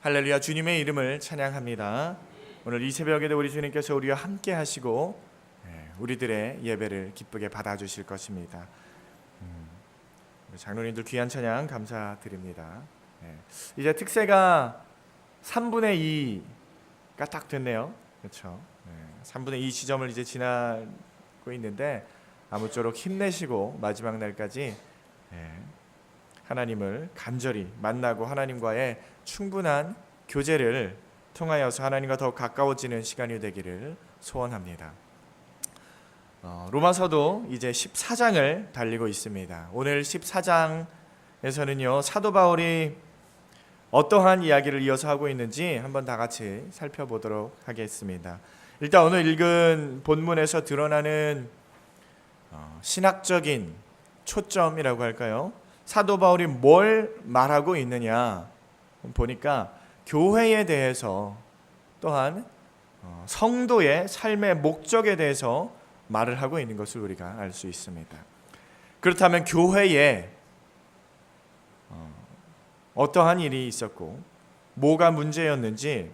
할렐루야, 주님의 이름을 찬양합니다. 오늘 이 새벽에도 우리 주님께서 우리와 함께 하시고 우리들의 예배를 기쁘게 받아주실 것입니다. 장로님들 귀한 찬양 감사드립니다. 이제 특세가 3분의 2가 딱 됐네요. 그렇죠? 3분의 2 시점을 이제 지나고 있는데 아무쪼록 힘내시고 마지막 날까지 하나님을 간절히 만나고 하나님과의 충분한 교제를 통하여서 하나님과 더 가까워지는 시간이 되기를 소원합니다. 로마서도 이제 14장을 달리고 있습니다. 오늘 14장에서는요, 사도 바울이 어떠한 이야기를 이어서 하고 있는지 한번 다 같이 살펴보도록 하겠습니다. 일단 오늘 읽은 본문에서 드러나는 신학적인 초점이라고 할까요? 사도 바울이 뭘 말하고 있느냐 보니까 교회에 대해서, 또한 성도의 삶의 목적에 대해서 말을 하고 있는 것을 우리가 알 수 있습니다. 그렇다면 교회에 어떠한 일이 있었고 뭐가 문제였는지,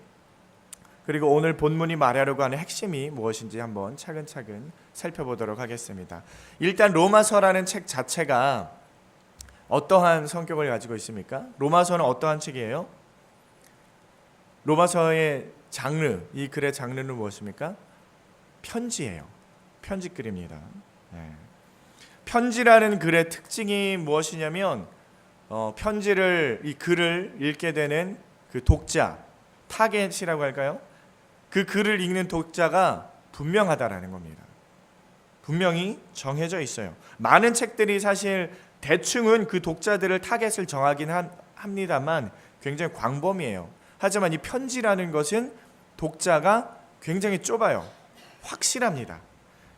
그리고 오늘 본문이 말하려고 하는 핵심이 무엇인지 한번 차근차근 살펴보도록 하겠습니다. 일단 로마서라는 책 자체가 어떠한 성격을 가지고 있습니까? 로마서는 어떠한 책이에요? 로마서의 장르, 이 글의 장르는 무엇입니까? 편지예요. 편지글입니다. 편지라는 글의 특징이 무엇이냐면 편지를, 이 글을 읽게 되는 그 독자, 타겟이라고 할까요? 그 글을 읽는 독자가 분명하다라는 겁니다. 분명히 정해져 있어요. 많은 책들이 사실 대충은 그 독자들을 타겟을 정하긴 합니다만 굉장히 광범위해요. 하지만 이 편지라는 것은 독자가 굉장히 좁아요. 확실합니다.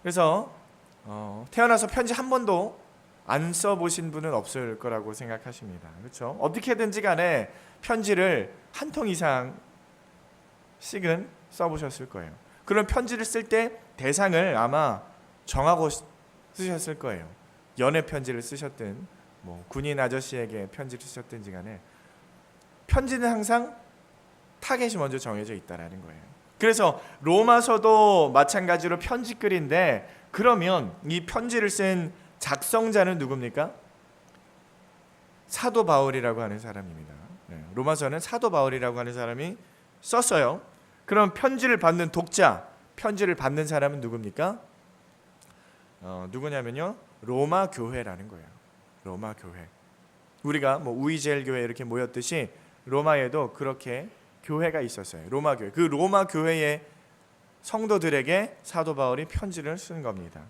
그래서 태어나서 편지 한 번도 안 써보신 분은 없을 거라고 생각하십니다. 그렇죠? 어떻게든지 간에 편지를 한 통 이상씩은 써보셨을 거예요. 그런 편지를 쓸 때 대상을 아마 정하고 쓰셨을 거예요. 연애 편지를 쓰셨든 군인 아저씨에게 편지를 쓰셨든지 간에 편지는 항상 타겟이 먼저 정해져 있다는 거예요. 그래서 로마서도 마찬가지로 편지글인데, 그러면 이 편지를 쓴 작성자는 누굽니까? 사도 바울이라고 하는 사람입니다. 로마서는 사도 바울이라고 하는 사람이 썼어요. 그럼 편지를 받는 독자, 편지를 받는 사람은 누굽니까? 누구냐면요, 로마 교회라는 거예요. 로마 교회. 우리가 우이젤 교회 이렇게 모였듯이 로마에도 그렇게 교회가 있었어요. 로마 교회. 그 로마 교회의 성도들에게 사도 바울이 편지를 쓴 겁니다.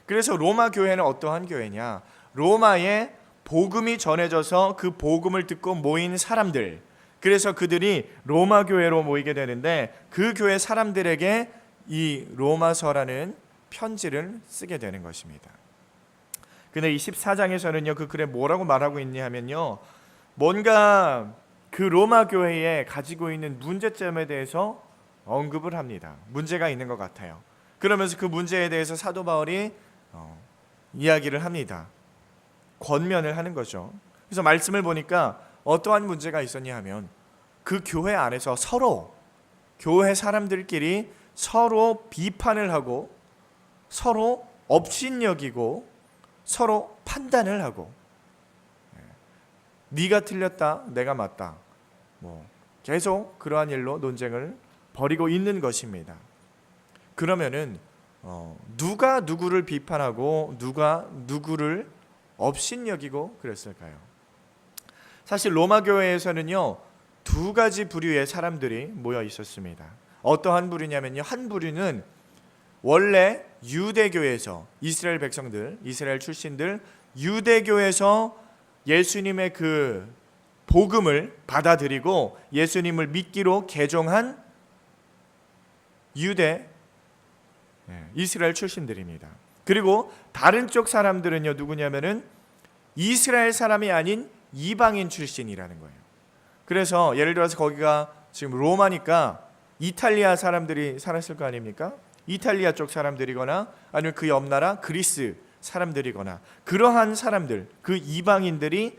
그래서 로마 교회는 어떠한 교회냐? 로마에 복음이 전해져서 그 복음을 듣고 모인 사람들, 그래서 그들이 로마 교회로 모이게 되는데 그 교회 사람들에게 이 로마서라는 편지를 쓰게 되는 것입니다. 근데 이 14장에서는요, 그 글에 뭐라고 말하고 있냐 하면요, 뭔가 그 로마 교회에 가지고 있는 문제점에 대해서 언급을 합니다. 문제가 있는 것 같아요. 그러면서 그 문제에 대해서 사도 바울이 이야기를 합니다. 권면을 하는 거죠. 그래서 말씀을 보니까 어떠한 문제가 있었냐 하면 그 교회 안에서 서로, 교회 사람들끼리 서로 비판을 하고 서로 업신여기고 서로 판단을 하고, 네가 틀렸다, 내가 맞다, 계속 그러한 일로 논쟁을 벌이고 있는 것입니다. 그러면은 누가 누구를 비판하고 누가 누구를 업신여기고 그랬을까요? 사실 로마 교회에서는요, 두 가지 부류의 사람들이 모여 있었습니다. 어떠한 부류냐면요, 한 부류는 원래 유대교에서, 이스라엘 백성들, 이스라엘 출신들, 유대교에서 예수님의 그 복음을 받아들이고 예수님을 믿기로 개종한 유대, 이스라엘 출신들입니다. 그리고 다른 쪽 사람들은요, 누구냐면은 이스라엘 사람이 아닌 이방인 출신이라는 거예요. 그래서 예를 들어서 거기가 지금 로마니까 이탈리아 사람들이 살았을 거 아닙니까? 이탈리아 쪽 사람들이거나 아니면 그 옆나라 그리스 사람들이거나 그러한 사람들, 그 이방인들이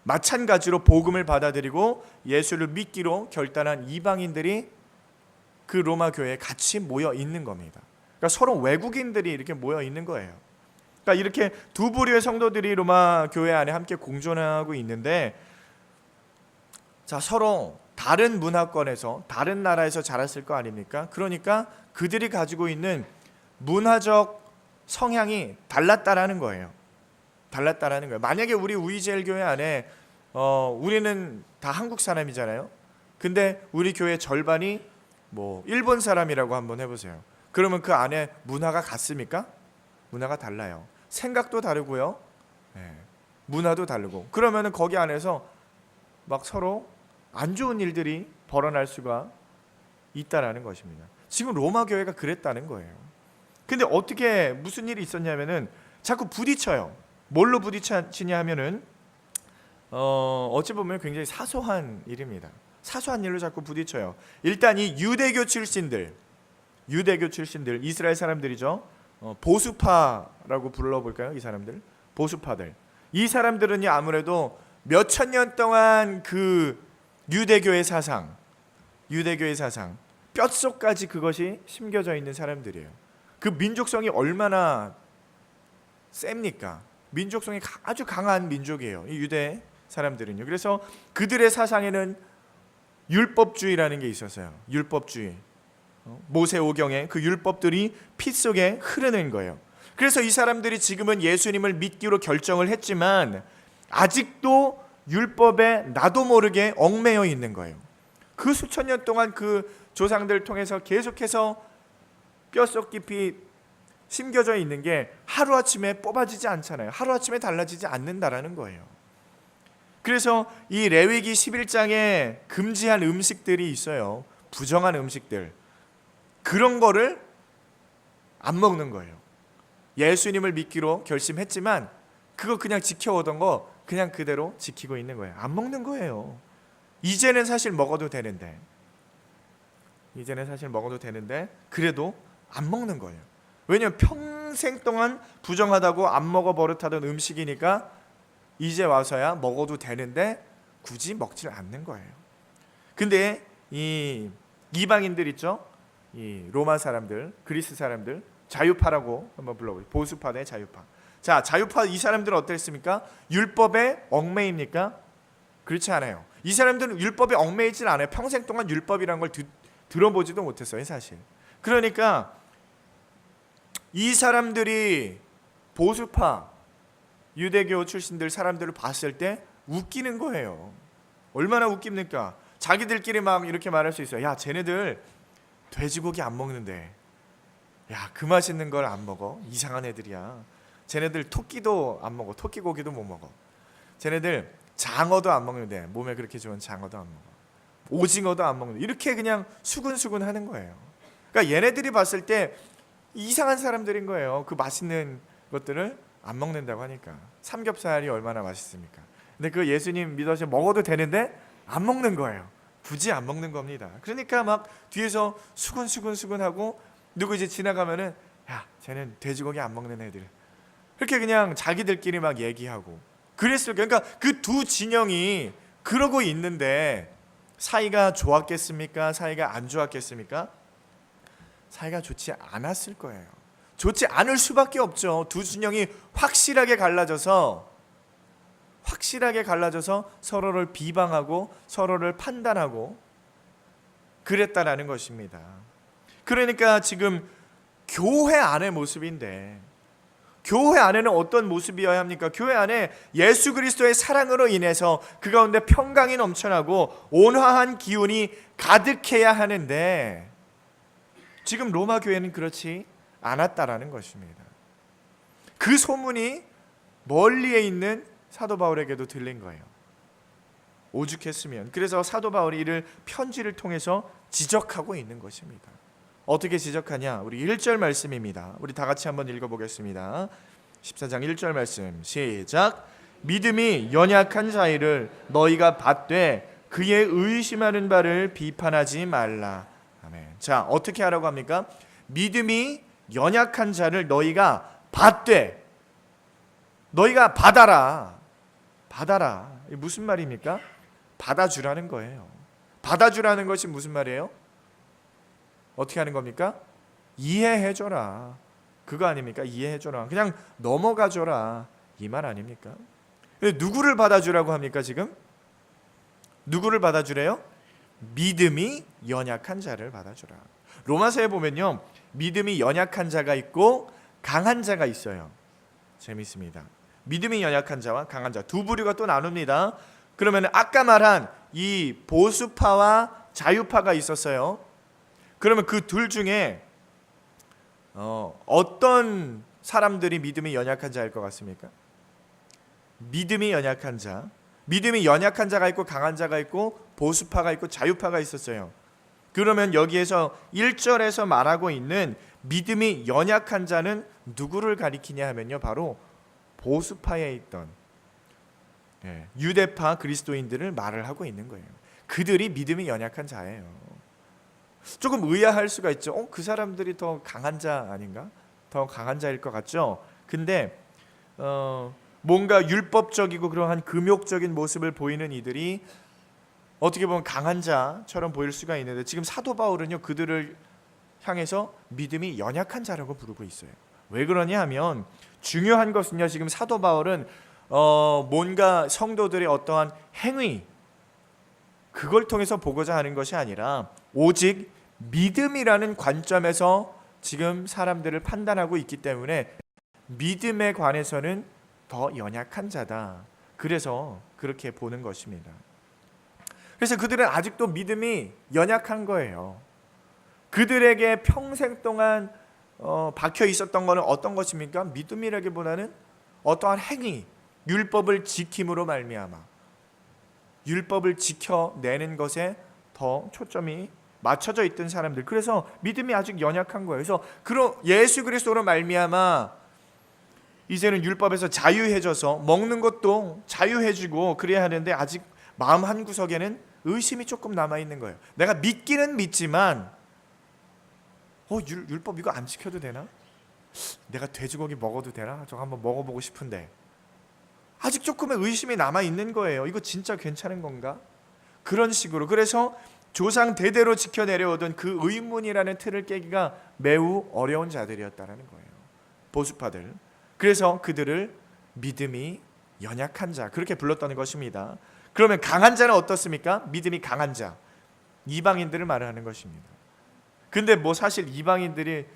마찬가지로 복음을 받아들이고 예수를 믿기로 결단한 이방인들이 그 로마 교회에 같이 모여 있는 겁니다. 그러니까 서로 외국인들이 이렇게 모여 있는 거예요. 그러니까 이렇게 두 부류의 성도들이 로마 교회 안에 함께 공존하고 있는데, 자, 서로 다른 문화권에서 다른 나라에서 자랐을 거 아닙니까? 그러니까 그들이 가지고 있는 문화적 성향이 달랐다라는 거예요. 달랐다라는 거예요. 만약에 우리 우이젤 교회 안에 우리는 다 한국 사람이잖아요. 근데 우리 교회 절반이 뭐 일본 사람이라고 한번 해보세요. 그러면 그 안에 문화가 같습니까? 문화가 달라요. 생각도 다르고요. 문화도 다르고. 그러면은 거기 안에서 막 서로 안 좋은 일들이 벌어날 수가 있다라는 것입니다. 지금 로마 교회가 그랬다는 거예요. 근데 어떻게 무슨 일이 있었냐면은 자꾸 부딪혀요. 뭘로 부딪히냐 하면은 어찌 보면 굉장히 사소한 일입니다. 사소한 일로 자꾸 부딪혀요. 일단 이 유대교 출신들 이스라엘 사람들이죠. 보수파라고 불러볼까요? 이 사람들, 보수파들. 이 사람들은 아무래도 몇천 년 동안 그 유대교의 사상 뼛속까지 그것이 심겨져 있는 사람들이에요. 그 민족성이 얼마나 셉니까? 민족성이 아주 강한 민족이에요, 이 유대 사람들은요. 그래서 그들의 사상에는 율법주의라는 게 있었어요. 율법주의. 모세오경에 그 율법들이 피 속에 흐르는 거예요. 그래서 이 사람들이 지금은 예수님을 믿기로 결정을 했지만 아직도 율법에 나도 모르게 얽매여 있는 거예요. 그 수천 년 동안 그 조상들 통해서 계속해서 뼛속 깊이 심겨져 있는 게 하루아침에 뽑아지지 않잖아요. 하루아침에 달라지지 않는다라는 거예요. 그래서 이 레위기 11장에 금지한 음식들이 있어요. 부정한 음식들. 그런 거를 안 먹는 거예요. 예수님을 믿기로 결심했지만 그거 그냥 지켜오던 거 그냥 그대로 지키고 있는 거예요. 안 먹는 거예요. 이제는 사실 먹어도 되는데 그래도 안 먹는 거예요. 왜냐하면 평생 동안 부정하다고 안 먹어 버릇하던 음식이니까 이제 와서야 먹어도 되는데 굳이 먹질 않는 거예요. 근데 이 이방인들 있죠? 이 로마 사람들, 그리스 사람들, 자유파라고 한번 불러보죠. 보수파 대 자유파. 자, 자유파 이 사람들은 어땠습니까? 율법에 얽매입니까? 그렇지 않아요. 이 사람들은 율법에 얽매이질 않아요. 평생 동안 율법이라는 걸 들어보지도 못했어요, 사실. 그러니까 이 사람들이 보수파 유대교 출신들 사람들을 봤을 때 웃기는 거예요. 얼마나 웃깁니까? 자기들끼리 막 이렇게 말할 수 있어요. 야, 쟤네들 돼지고기 안 먹는데, 야, 그 맛있는 걸 안 먹어? 이상한 애들이야. 쟤네들 토끼도 안 먹어. 토끼고기도 못 먹어. 쟤네들 장어도 안 먹는데, 몸에 그렇게 좋은 장어도 안 먹어. 오징어도 안 먹는데, 이렇게 그냥 수근수근 하는 거예요. 그러니까 얘네들이 봤을 때 이상한 사람들인 거예요. 그 맛있는 것들을 안 먹는다고 하니까. 삼겹살이 얼마나 맛있습니까? 근데 그 예수님 믿어서 먹어도 되는데 안 먹는 거예요. 굳이 안 먹는 겁니다. 그러니까 막 뒤에서 수근수근하고 누구 이제 지나가면은, 야, 쟤는 돼지고기 안 먹는 애들. 그렇게 그냥 자기들끼리 막 얘기하고 그랬어요. 그러니까 그 두 진영이 그러고 있는데 사이가 좋았겠습니까? 사이가 안 좋았겠습니까? 사이가 좋지 않았을 거예요. 좋지 않을 수밖에 없죠. 두 진영이 확실하게 갈라져서 서로를 비방하고 서로를 판단하고 그랬다라는 것입니다. 그러니까 지금 교회 안의 모습인데, 교회 안에는 어떤 모습이어야 합니까? 교회 안에 예수 그리스도의 사랑으로 인해서 그 가운데 평강이 넘쳐나고 온화한 기운이 가득해야 하는데 지금 로마 교회는 그렇지 않았다라는 것입니다. 그 소문이 멀리에 있는 사도 바울에게도 들린 거예요. 오죽했으면. 그래서 사도 바울이 이를 편지를 통해서 지적하고 있는 것입니다. 어떻게 지적하냐? 우리 1절 말씀입니다. 우리 다 같이 한번 읽어보겠습니다. 14장 1절 말씀 시작. 믿음이 연약한 자를 너희가 받되 그의 의심하는 바를 비판하지 말라. 아멘. 자, 어떻게 하라고 합니까? 믿음이 연약한 자를 너희가 받되, 너희가 받아라. 받아라. 이게 무슨 말입니까? 받아주라는 거예요. 받아주라는 것이 무슨 말이에요? 어떻게 하는 겁니까? 이해해줘라. 그거 아닙니까? 이해해줘라. 그냥 넘어가줘라. 이 말 아닙니까? 누구를 받아주라고 합니까 지금? 누구를 받아주래요? 믿음이 연약한 자를 받아주라. 로마서에 보면요, 믿음이 연약한 자가 있고 강한 자가 있어요. 재밌습니다. 믿음이 연약한 자와 강한 자 두 부류가 또 나눕니다. 그러면 아까 말한 이 보수파와 자유파가 있었어요. 그러면 그 둘 중에 어떤 사람들이 믿음이 연약한 자일 것 같습니까? 믿음이 연약한 자, 믿음이 연약한 자가 있고 강한 자가 있고 보수파가 있고 자유파가 있었어요. 그러면 여기에서 1절에서 말하고 있는 믿음이 연약한 자는 누구를 가리키냐 하면요, 바로 보수파에 있던 유대파 그리스도인들을 말을 하고 있는 거예요. 그들이 믿음이 연약한 자예요. 조금 의아할 수가 있죠. 그 사람들이 더 강한 자 아닌가? 더 강한 자일 것 같죠? 근데 뭔가 율법적이고 그러한 금욕적인 모습을 보이는 이들이 어떻게 보면 강한 자처럼 보일 수가 있는데, 지금 사도 바울은요, 그들을 향해서 믿음이 연약한 자라고 부르고 있어요. 왜 그러냐 하면, 중요한 것은요, 지금 사도 바울은 뭔가 성도들의 어떠한 행위, 그걸 통해서 보고자 하는 것이 아니라 오직 믿음이라는 관점에서 지금 사람들을 판단하고 있기 때문에 믿음에 관해서는 더 연약한 자다. 그래서 그렇게 보는 것입니다. 그래서 그들은 아직도 믿음이 연약한 거예요. 그들에게 평생 동안 박혀 있었던 것은 어떤 것입니까? 믿음이라기보다는 어떠한 행위, 율법을 지킴으로 말미암아 율법을 지켜내는 것에 더 초점이 맞춰져 있던 사람들. 그래서 믿음이 아직 연약한 거예요. 그래서 예수 그리스도로 말미암아 이제는 율법에서 자유해져서 먹는 것도 자유해지고 그래야 하는데, 아직 마음 한구석에는 의심이 조금 남아있는 거예요. 내가 믿기는 믿지만 율법 이거 안 지켜도 되나? 내가 돼지고기 먹어도 되나? 저거 한번 먹어보고 싶은데 아직 조금의 의심이 남아있는 거예요. 이거 진짜 괜찮은 건가? 그런 식으로. 그래서 조상 대대로 지켜내려오던 그 의문이라는 틀을 깨기가 매우 어려운 자들이었다는 거예요, 보수파들. 그래서 그들을 믿음이 연약한 자, 그렇게 불렀다는 것입니다. 그러면 강한 자는 어떻습니까? 믿음이 강한 자, 이방인들을 말하는 것입니다. 근데 사실 이방인들이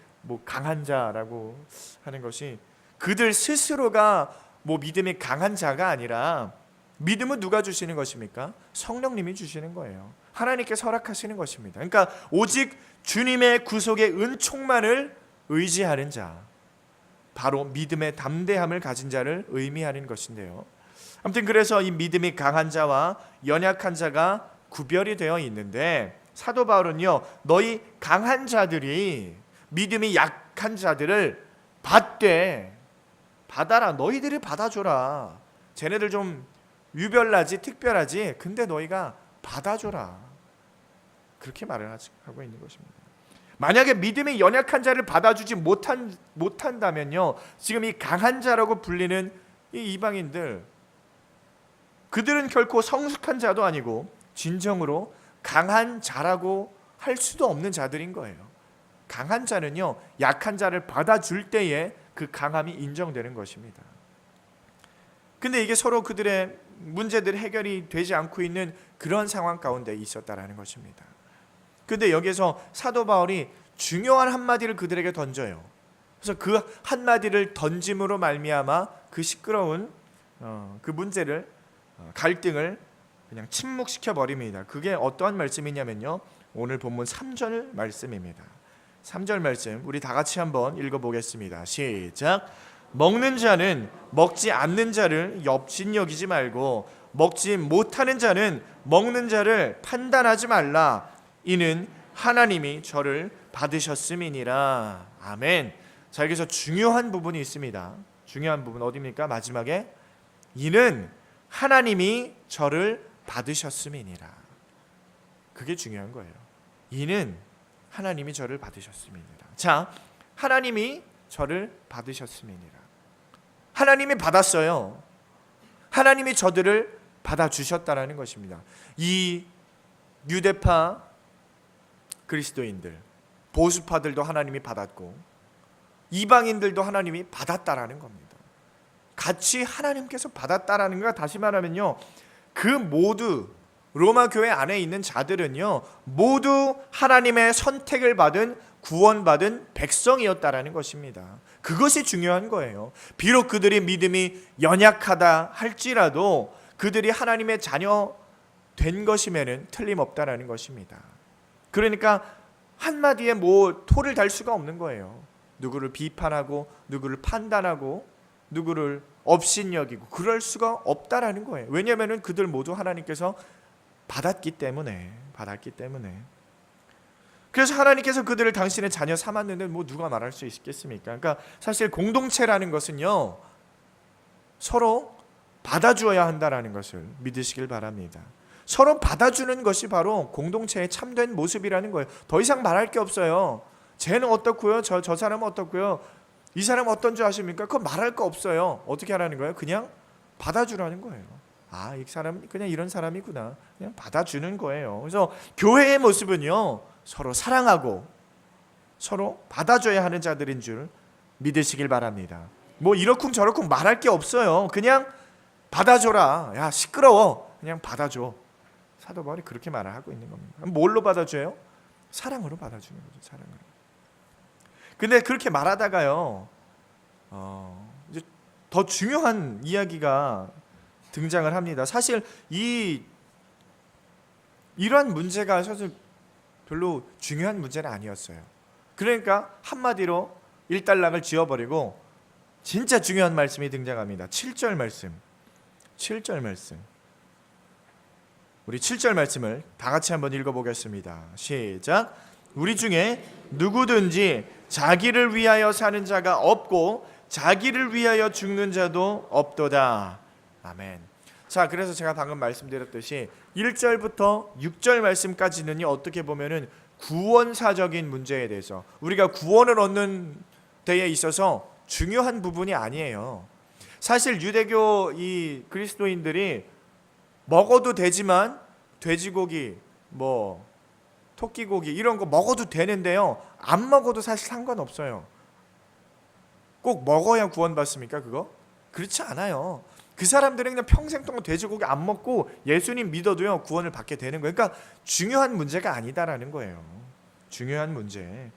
강한 자라고 하는 것이 그들 스스로가 믿음이 강한 자가 아니라, 믿음은 누가 주시는 것입니까? 성령님이 주시는 거예요. 하나님께서 허락하시는 것입니다. 그러니까 오직 주님의 구속의 은총만을 의지하는 자, 바로 믿음의 담대함을 가진 자를 의미하는 것인데요. 아무튼 그래서 이 믿음이 강한 자와 연약한 자가 구별이 되어 있는데, 사도 바울은요, 너희 강한 자들이 믿음이 약한 자들을 받아라. 너희들이 받아줘라. 쟤네들 좀 유별나지, 특별하지, 근데 너희가 받아줘라. 그렇게 말을 하고 있는 것입니다. 만약에 믿음이 연약한 자를 받아주지 못한다면요, 지금 이 강한 자라고 불리는 이 이방인들, 그들은 결코 성숙한 자도 아니고 진정으로 강한 자라고 할 수도 없는 자들인 거예요. 강한 자는요, 약한 자를 받아줄 때에 그 강함이 인정되는 것입니다. 근데 이게 서로 그들의 문제들이 해결이 되지 않고 있는 그런 상황 가운데 있었다라는 것입니다. 근데 여기서 사도 바울이 중요한 한마디를 그들에게 던져요. 그래서 그 한마디를 던짐으로 말미암아 그 시끄러운 그 문제를, 갈등을 그냥 침묵시켜 버립니다. 그게 어떠한 말씀이냐면요, 오늘 본문 3절 말씀입니다. 3절 말씀 우리 다 같이 한번 읽어보겠습니다. 시작. 먹는 자는 먹지 않는 자를 업신여기지 말고 먹지 못하는 자는 먹는 자를 판단하지 말라. 이는 하나님이 저를 받으셨음이니라. 아멘. 자, 여기서 중요한 부분이 있습니다. 중요한 부분 어디입니까? 마지막에 이는 하나님이 저를 받으셨음이니라. 그게 중요한 거예요. 이는 하나님이 저를 받으셨음이니라. 자, 하나님이 저를 받으셨음이니라. 하나님이 받았어요. 하나님이 저들을 받아주셨다라는 것입니다. 이 유대파 그리스도인들, 보수파들도 하나님이 받았고 이방인들도 하나님이 받았다라는 겁니다. 같이 하나님께서 받았다라는 거, 다시 말하면요, 그 모두 로마 교회 안에 있는 자들은요 모두 하나님의 선택을 받은 구원받은 백성이었다라는 것입니다. 그것이 중요한 거예요. 비록 그들이 믿음이 연약하다 할지라도 그들이 하나님의 자녀 된 것이면은 틀림없다라는 것입니다. 그러니까 한마디에 뭐 토를 달 수가 없는 거예요. 누구를 비판하고 누구를 판단하고 누구를 업신여기고 그럴 수가 없다라는 거예요. 왜냐하면 그들 모두 하나님께서 받았기 때문에. 그래서 하나님께서 그들을 당신의 자녀 삼았는데 뭐 누가 말할 수 있겠습니까? 그러니까 사실 공동체라는 것은요 서로 받아주어야 한다라는 것을 믿으시길 바랍니다. 서로 받아주는 것이 바로 공동체의 참된 모습이라는 거예요. 더 이상 말할 게 없어요. 쟤는 어떻고요? 저 사람은 어떻고요? 이 사람은 어떤 줄 아십니까? 그거 말할 거 없어요. 어떻게 하라는 거예요? 그냥 받아주라는 거예요. 아, 이 사람은 그냥 이런 사람이구나. 그냥 받아주는 거예요. 그래서 교회의 모습은요 서로 사랑하고 서로 받아줘야 하는 자들인 줄 믿으시길 바랍니다. 뭐 이러쿵 저러쿵 말할 게 없어요. 그냥 받아줘라. 야, 시끄러워. 그냥 받아줘. 사도 바울이 그렇게 말을 하고 있는 겁니다. 뭘로 받아줘요? 사랑으로 받아주는 거죠. 사랑으로. 근데 그렇게 말하다가요 이제 더 중요한 이야기가 등장을 합니다. 사실 이러한 문제가 사실 별로 중요한 문제는 아니었어요. 그러니까 한마디로 일단락을 지어버리고 진짜 중요한 말씀이 등장합니다. 7절 말씀. 우리 7절 말씀을 다 같이 한번 읽어보겠습니다. 시작. 우리 중에 누구든지 자기를 위하여 사는 자가 없고 자기를 위하여 죽는 자도 없도다. 아멘. 자, 그래서 제가 방금 말씀드렸듯이 1절부터 6절 말씀까지는요 어떻게 보면은 구원사적인 문제에 대해서 우리가 구원을 얻는 데에 있어서 중요한 부분이 아니에요. 사실 유대교 이 그리스도인들이 먹어도 되지만 돼지고기, 뭐 토끼고기 이런 거 먹어도 되는데요 안 먹어도 사실 상관없어요. 꼭 먹어야 구원받습니까? 그거? 그렇지 않아요. 그 사람들은 그냥 평생 동안 돼지고기 안 먹고 예수님 믿어도요 구원을 받게 되는 거예요. 그러니까 중요한 문제가 아니다라는 거예요. 중요한 문제,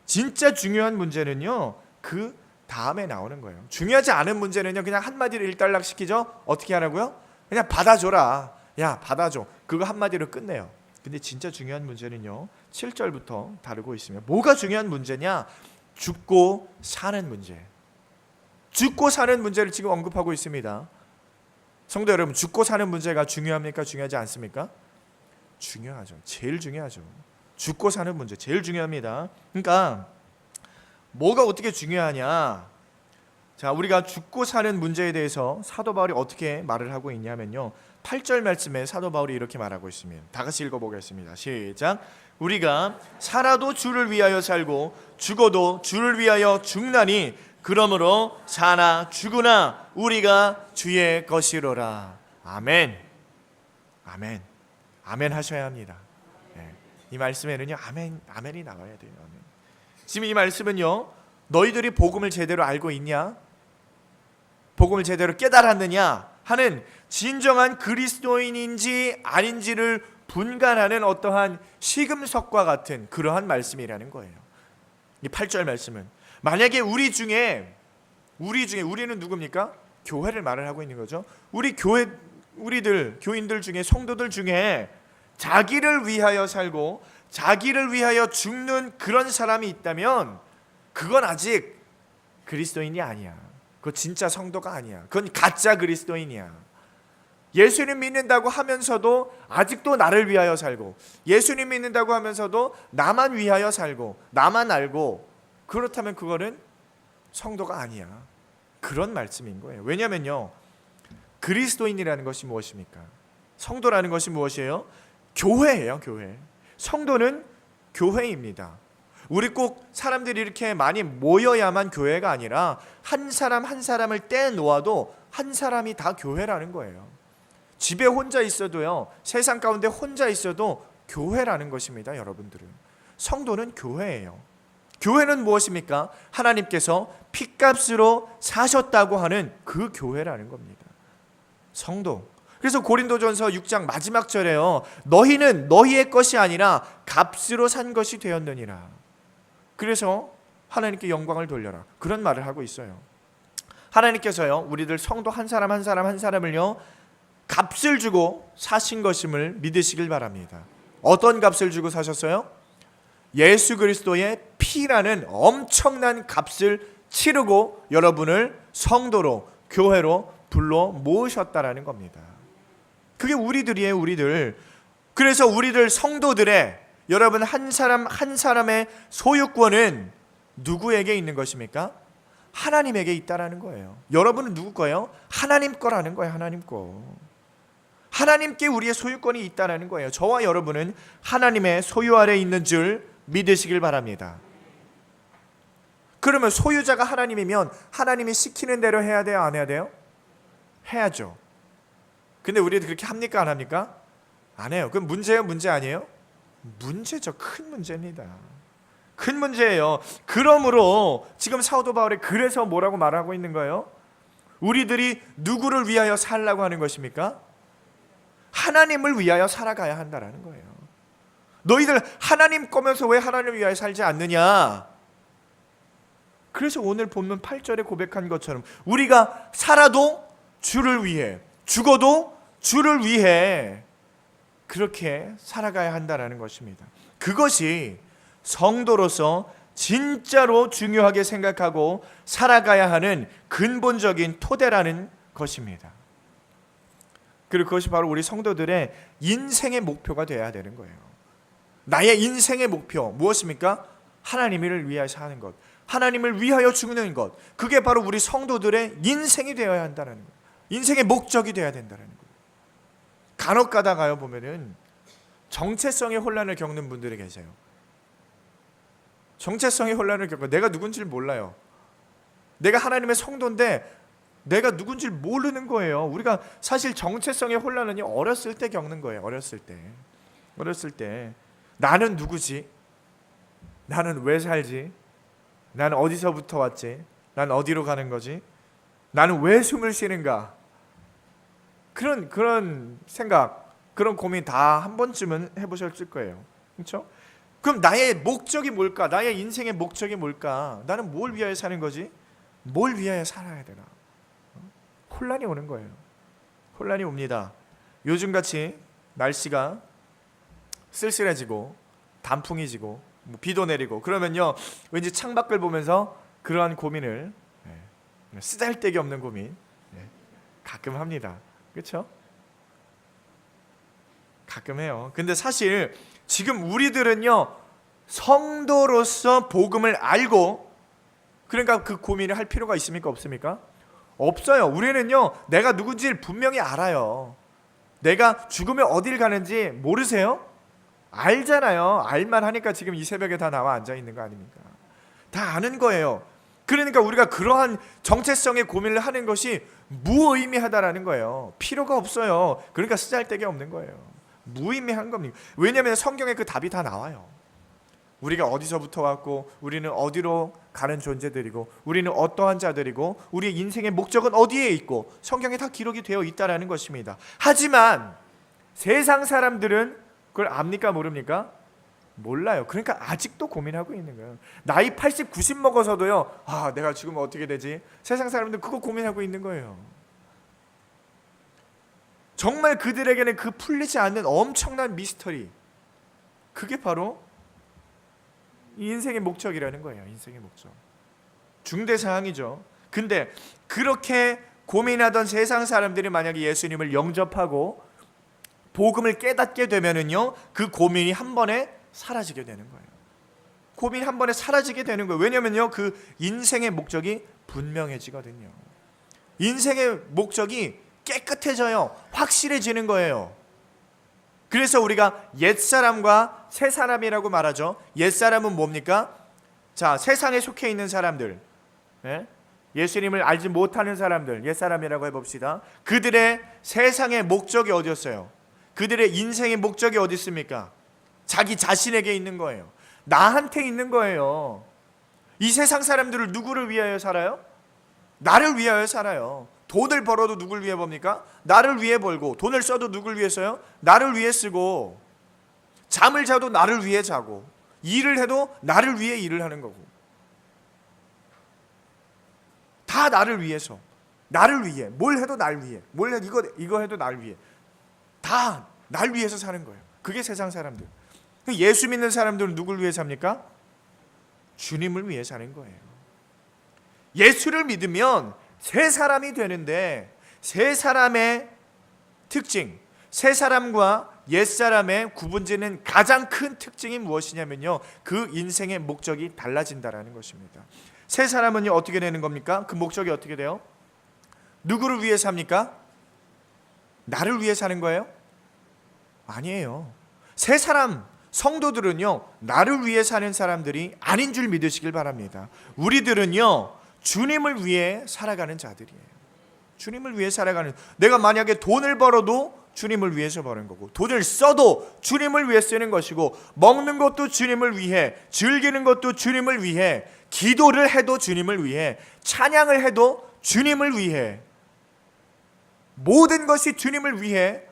진짜 중요한 문제는요 그 다음에 나오는 거예요. 중요하지 않은 문제는요 그냥 한마디로 일단락 시키죠. 어떻게 하라고요? 그냥 받아줘라. 야, 받아줘. 그거 한마디로 끝내요. 근데 진짜 중요한 문제는요 7절부터 다루고 있습니다. 뭐가 중요한 문제냐? 죽고 사는 문제. 죽고 사는 문제를 지금 언급하고 있습니다. 성도 여러분, 죽고 사는 문제가 중요합니까? 중요하지 않습니까? 중요하죠. 제일 중요하죠. 죽고 사는 문제 제일 중요합니다. 그러니까 뭐가 어떻게 중요하냐? 자, 우리가 죽고 사는 문제에 대해서 사도 바울이 어떻게 말을 하고 있냐면요 8절 말씀에 사도 바울이 이렇게 말하고 있습니다. 다 같이 읽어보겠습니다. 시작. 우리가 살아도 주를 위하여 살고 죽어도 주를 위하여 죽나니 그러므로 사나 죽으나 우리가 주의 것이로라. 아멘. 아멘. 아멘 하셔야 합니다. 네. 이 말씀에는요 아멘이 나와야 돼요. 아멘. 지금 이 말씀은요 너희들이 복음을 제대로 알고 있냐? 복음을 제대로 깨달았느냐 하는 진정한 그리스도인인지 아닌지를 분간하는 어떠한 시금석과 같은 그러한 말씀이라는 거예요. 이 8절 말씀은 만약에 우리는 누굽니까? 교회를 말을 하고 있는 거죠. 우리들 교인들 중에 성도들 중에 자기를 위하여 살고 자기를 위하여 죽는 그런 사람이 있다면 그건 아직 그리스도인이 아니야. 그거 진짜 성도가 아니야. 그건 가짜 그리스도인이야. 예수님 믿는다고 하면서도 아직도 나를 위하여 살고 예수님 믿는다고 하면서도 나만 위하여 살고 나만 알고 그렇다면 그거는 성도가 아니야. 그런 말씀인 거예요. 왜냐면요 그리스도인이라는 것이 무엇입니까? 성도라는 것이 무엇이에요? 교회예요. 교회. 성도는 교회입니다. 우리 꼭 사람들이 이렇게 많이 모여야만 교회가 아니라 한 사람 한 사람을 떼놓아도 한 사람이 다 교회라는 거예요. 집에 혼자 있어도요, 세상 가운데 혼자 있어도 교회라는 것입니다. 여러분들은 성도는 교회예요. 교회는 무엇입니까? 하나님께서 핏값으로 사셨다고 하는 그 교회라는 겁니다. 성도. 그래서 고린도전서 6장 마지막 절에요, 너희는 너희의 것이 아니라 값으로 산 것이 되었느니라. 그래서 하나님께 영광을 돌려라, 그런 말을 하고 있어요. 하나님께서요, 우리들 성도 한 사람 한 사람 한 사람을요, 값을 주고 사신 것임을 믿으시길 바랍니다. 어떤 값을 주고 사셨어요? 예수 그리스도의 피라는 엄청난 값을 치르고 여러분을 성도로, 교회로 불러 모으셨다라는 겁니다. 그게 우리들이에요, 우리들. 그래서 우리들 성도들의, 여러분 한 사람 한 사람의 소유권은 누구에게 있는 것입니까? 하나님에게 있다라는 거예요. 여러분은 누구 거예요? 하나님 거라는 거예요. 하나님 거. 하나님께 우리의 소유권이 있다라는 거예요. 저와 여러분은 하나님의 소유 아래 있는 줄 믿으시길 바랍니다. 그러면 소유자가 하나님이면 하나님이 시키는 대로 해야 돼요, 안 해야 돼요? 해야죠. 근데 우리도 그렇게 합니까, 안 합니까? 안 해요. 그럼 문제예요, 문제 아니에요? 문제죠. 큰 문제입니다. 큰 문제예요. 그러므로 지금 사도 바울이 그래서 뭐라고 말하고 있는 거예요? 우리들이 누구를 위하여 살라고 하는 것입니까? 하나님을 위하여 살아가야 한다라는 거예요. 너희들 하나님 거면서 왜 하나님을 위하여 살지 않느냐? 그래서 오늘 본문 8절에 고백한 것처럼 우리가 살아도 주를 위해, 죽어도 주를 위해 그렇게 살아가야 한다는 것입니다. 그것이 성도로서 진짜로 중요하게 생각하고 살아가야 하는 근본적인 토대라는 것입니다. 그리고 그것이 바로 우리 성도들의 인생의 목표가 되어야 되는 거예요. 나의 인생의 목표 무엇입니까? 하나님을 위하여 사는 것, 하나님을 위하여 죽는 것, 그게 바로 우리 성도들의 인생이 되어야 한다는 거예요. 인생의 목적이 되어야 된다는 거예요. 간혹 가다가요 보면은 정체성의 혼란을 겪는 분들이 계세요. 정체성의 혼란을 겪고 내가 누군지를 몰라요. 내가 하나님의 성도인데 내가 누군지를 모르는 거예요. 우리가 사실 정체성의 혼란은 어렸을 때 겪는 거예요. 어렸을 때 나는 누구지? 나는 왜 살지? 나는 어디서부터 왔지? 나는 어디로 가는 거지? 나는 왜 숨을 쉬는가? 그런 생각, 그런 고민 다 한 번쯤은 해보셨을 거예요. 그렇죠? 그럼 나의 목적이 뭘까? 나의 인생의 목적이 뭘까? 나는 뭘 위하여 사는 거지? 뭘 위하여 살아야 되나? 혼란이 오는 거예요. 혼란이 옵니다. 요즘같이 날씨가 쓸쓸해지고 단풍이 지고 비도 내리고 그러면요, 왠지 창밖을 보면서 그러한 고민을, 쓰잘데기 없는 고민 가끔 합니다. 그렇죠? 가끔 해요. 근데 사실 지금 우리들은요, 성도로서 복음을 알고, 그러니까 그 고민을 할 필요가 있습니까, 없습니까? 없어요. 우리는요, 내가 누군지를 분명히 알아요. 내가 죽으면 어딜 가는지 모르세요? 알잖아요. 알만 하니까 지금 이 새벽에 다 나와 앉아 있는 거 아닙니까? 다 아는 거예요. 그러니까 우리가 그러한 정체성의 고민을 하는 것이 무의미하다라는 거예요. 필요가 없어요. 그러니까 쓰잘데기 없는 거예요. 무의미한 겁니다. 왜냐하면 성경에 그 답이 다 나와요. 우리가 어디서부터 왔고, 우리는 어디로 가는 존재들이고, 우리는 어떠한 자들이고, 우리의 인생의 목적은 어디에 있고, 성경에 다 기록이 되어 있다라는 것입니다. 하지만 세상 사람들은 그걸 압니까, 모릅니까? 몰라요. 그러니까 아직도 고민하고 있는 거예요. 나이 80, 90 먹어서도요, 내가 죽으면 어떻게 되지? 세상 사람들은 그거 고민하고 있는 거예요. 정말 그들에게는 그 풀리지 않는 엄청난 미스터리, 그게 바로 인생의 목적이라는 거예요. 인생의 목적, 중대사항이죠. 근데 그렇게 고민하던 세상 사람들이 만약에 예수님을 영접하고 복음을 깨닫게 되면은요, 그 고민이 한 번에 사라지게 되는 거예요. 고민이 한 번에 사라지게 되는 거예요. 왜냐면요, 그 인생의 목적이 분명해지거든요. 인생의 목적이 깨끗해져요. 확실해지는 거예요. 그래서 우리가 옛사람과 새사람이라고 말하죠. 옛사람은 뭡니까? 자, 세상에 속해 있는 사람들, 예수님을 알지 못하는 사람들, 옛사람이라고 해봅시다. 그들의 세상의 목적이 어디였어요? 그들의 인생의 목적이 어디 있습니까? 자기 자신에게 있는 거예요. 나한테 있는 거예요. 이 세상 사람들을 누구를 위하여 살아요? 나를 위하여 살아요. 돈을 벌어도 누굴 위해 봅니까? 나를 위해 벌고, 돈을 써도 누굴 위해 써요? 나를 위해 쓰고, 잠을 자도 나를 위해 자고, 일을 해도 나를 위해 일을 하는 거고, 다 나를 위해서, 나를 위해, 뭘 해도 날 위해, 뭘 해, 이거 해도 날 위해, 다 날 위해서 사는 거예요. 그게 세상 사람들. 예수 믿는 사람들은 누굴 위해 삽니까? 주님을 위해 사는 거예요. 예수를 믿으면 새 사람이 되는데, 새 사람의 특징, 새 사람과 옛 사람의 구분짓는 가장 큰 특징이 무엇이냐면요, 그 인생의 목적이 달라진다라는 것입니다. 새 사람은요 어떻게 되는 겁니까? 그 목적이 어떻게 돼요? 누구를 위해 삽니까? 나를 위해 사는 거예요? 아니에요. 새 사람, 성도들은요 나를 위해 사는 사람들이 아닌 줄 믿으시길 바랍니다. 우리들은요 주님을 위해 살아가는 자들이에요. 주님을 위해 살아가는, 내가 만약에 돈을 벌어도 주님을 위해서 버는 거고, 돈을 써도 주님을 위해 쓰는 것이고, 먹는 것도 주님을 위해, 즐기는 것도 주님을 위해, 기도를 해도 주님을 위해, 찬양을 해도 주님을 위해, 모든 것이 주님을 위해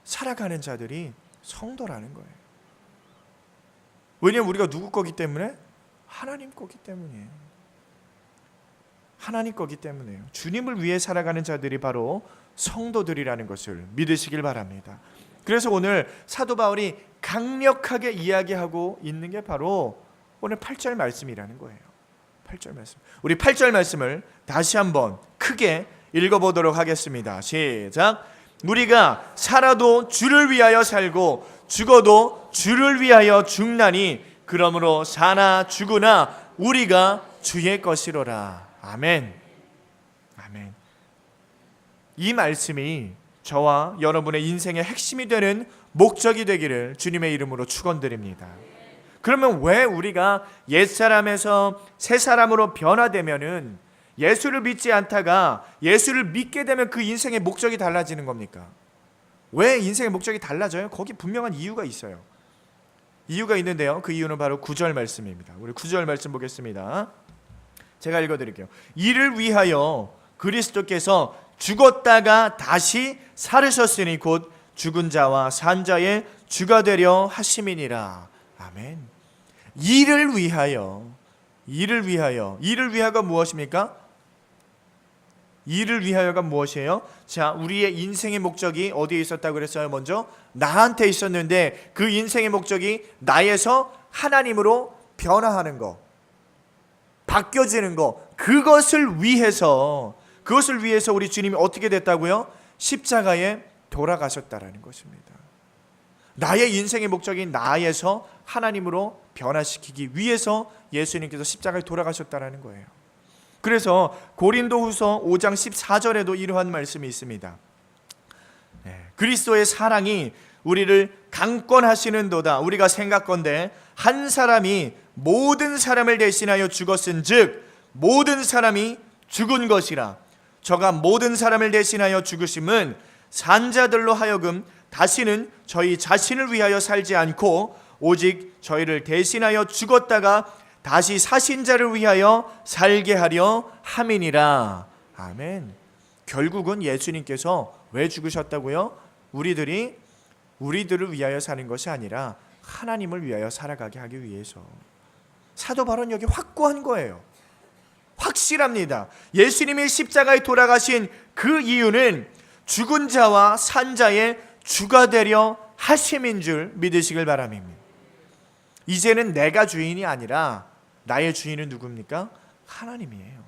살아가는 자들이 성도라는 거예요. 왜냐하면 우리가 누구 거기 때문에? 하나님 거기 때문이에요. 하나님 거기 때문에요. 주님을 위해 살아가는 자들이 바로 성도들이라는 것을 믿으시길 바랍니다. 그래서 오늘 사도 바울이 강력하게 이야기하고 있는 게 바로 오늘 8절 말씀이라는 거예요. 8절 말씀. 우리 8절 말씀을 다시 한번 크게 읽어보도록 하겠습니다. 시작. 우리가 살아도 주를 위하여 살고 죽어도 주를 위하여 죽나니 그러므로 사나 죽으나 우리가 주의 것이로라. 아멘. 아멘. 이 말씀이 저와 여러분의 인생의 핵심이 되는 목적이 되기를 주님의 이름으로 축원드립니다. 그러면 왜 우리가 옛사람에서 새사람으로 변화되면은 예수를 믿지 않다가 예수를 믿게 되면 그 인생의 목적이 달라지는 겁니까? 왜 인생의 목적이 달라져요? 거기 분명한 이유가 있어요. 이유가 있는데요, 그 이유는 바로 9절 말씀입니다. 우리 9절 말씀 보겠습니다. 제가 읽어드릴게요. 이를 위하여 그리스도께서 죽었다가 다시 살으셨으니 곧 죽은 자와 산 자의 주가 되려 하심이니라. 아멘. 이를 위하여, 이를 위하여가 무엇입니까? 이를 위하여가 무엇이에요? 자, 우리의 인생의 목적이 어디에 있었다고 그랬어요? 먼저 나한테 있었는데 그 인생의 목적이 나에서 하나님으로 변화하는 거, 바뀌어지는 거, 그것을 위해서 우리 주님이 어떻게 됐다고요? 십자가에 돌아가셨다라는 것입니다. 나의 인생의 목적이 나에서 하나님으로 변화시키기 위해서 예수님께서 십자가에 돌아가셨다라는 거예요. 그래서 고린도후서 5장 14절에도 이러한 말씀이 있습니다. 그리스도의 사랑이 우리를 강권하시는도다. 우리가 생각건대 한 사람이 모든 사람을 대신하여 죽었은즉 모든 사람이 죽은 것이라. 저가 모든 사람을 대신하여 죽으심은 산자들로 하여금 다시는 저희 자신을 위하여 살지 않고 오직 저희를 대신하여 죽었다가 다시 사신 자를 위하여 살게 하려 함이니라. 아멘. 결국은 예수님께서 왜 죽으셨다고요? 우리들을 위하여 사는 것이 아니라 하나님을 위하여 살아가게 하기 위해서. 사도 바울은 여기 확고한 거예요. 확실합니다. 예수님이 십자가에 돌아가신 그 이유는 죽은 자와 산 자의 주가 되려 하심인 줄 믿으시길 바랍니다. 이제는 내가 주인이 아니라 나의 주인은 누굽니까? 하나님이에요.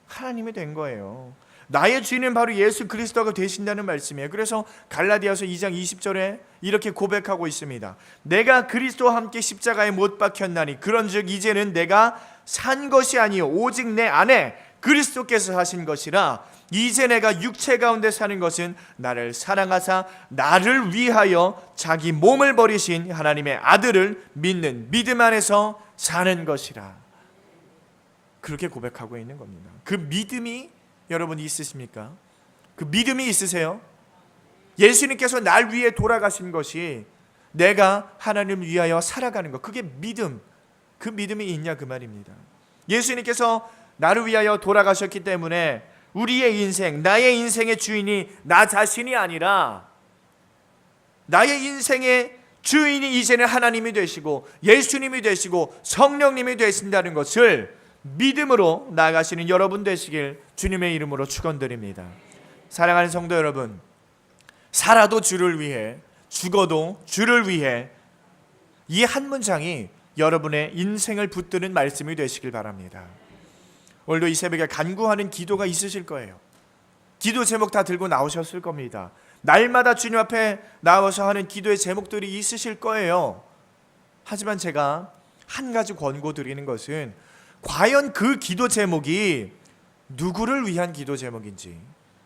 하나님이 된 거예요. 나의 주인은 바로 예수 그리스도가 되신다는 말씀이에요. 그래서 갈라디아서 2장 20절에 이렇게 고백하고 있습니다. 내가 그리스도와 함께 십자가에 못 박혔나니 그런즉 이제는 내가 산 것이 아니요 오직 내 안에 그리스도께서 하신 것이라. 이제 내가 육체 가운데 사는 것은 나를 사랑하사 나를 위하여 자기 몸을 버리신 하나님의 아들을 믿는 믿음 안에서 사는 것이라. 그렇게 고백하고 있는 겁니다. 그 믿음이 여러분 있으십니까? 그 믿음이 있으세요? 예수님께서 날 위해 돌아가신 것이 내가 하나님을 위하여 살아가는 것, 그게 믿음, 그 믿음이 있냐 그 말입니다. 예수님께서 나를 위하여 돌아가셨기 때문에 우리의 인생, 나의 인생의 주인이 나 자신이 아니라 나의 인생의 주인이 이제는 하나님이 되시고 예수님이 되시고 성령님이 되신다는 것을 믿음으로 나아가시는 여러분 되시길 주님의 이름으로 축원드립니다. 사랑하는 성도 여러분, 살아도 주를 위해, 죽어도 주를 위해, 이 한 문장이 여러분의 인생을 붙드는 말씀이 되시길 바랍니다. 오늘도 이 새벽에 간구하는 기도가 있으실 거예요. 기도 제목 다 들고 나오셨을 겁니다. 날마다 주님 앞에 나와서 하는 기도의 제목들이 있으실 거예요. 하지만 제가 한 가지 권고 드리는 것은 과연 그 기도 제목이 누구를 위한 기도 제목인지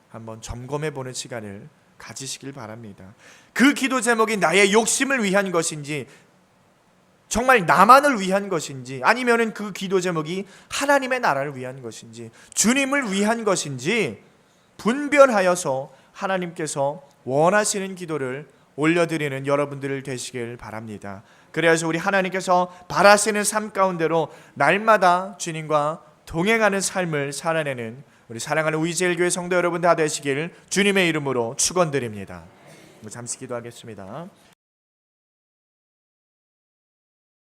한번 점검해 보는 시간을 가지시길 바랍니다. 그 기도 제목이 나의 욕심을 위한 것인지, 정말 나만을 위한 것인지, 아니면은 그 기도 제목이 하나님의 나라를 위한 것인지, 주님을 위한 것인지 분별하여서 하나님께서 원하시는 기도를 올려드리는 여러분들 되시길 바랍니다. 그래서 우리 하나님께서 바라시는 삶 가운데로 날마다 주님과 동행하는 삶을 살아내는 우리 사랑하는 우이제일교회 성도 여러분 다 되시길 주님의 이름으로 축원드립니다. 잠시 기도하겠습니다.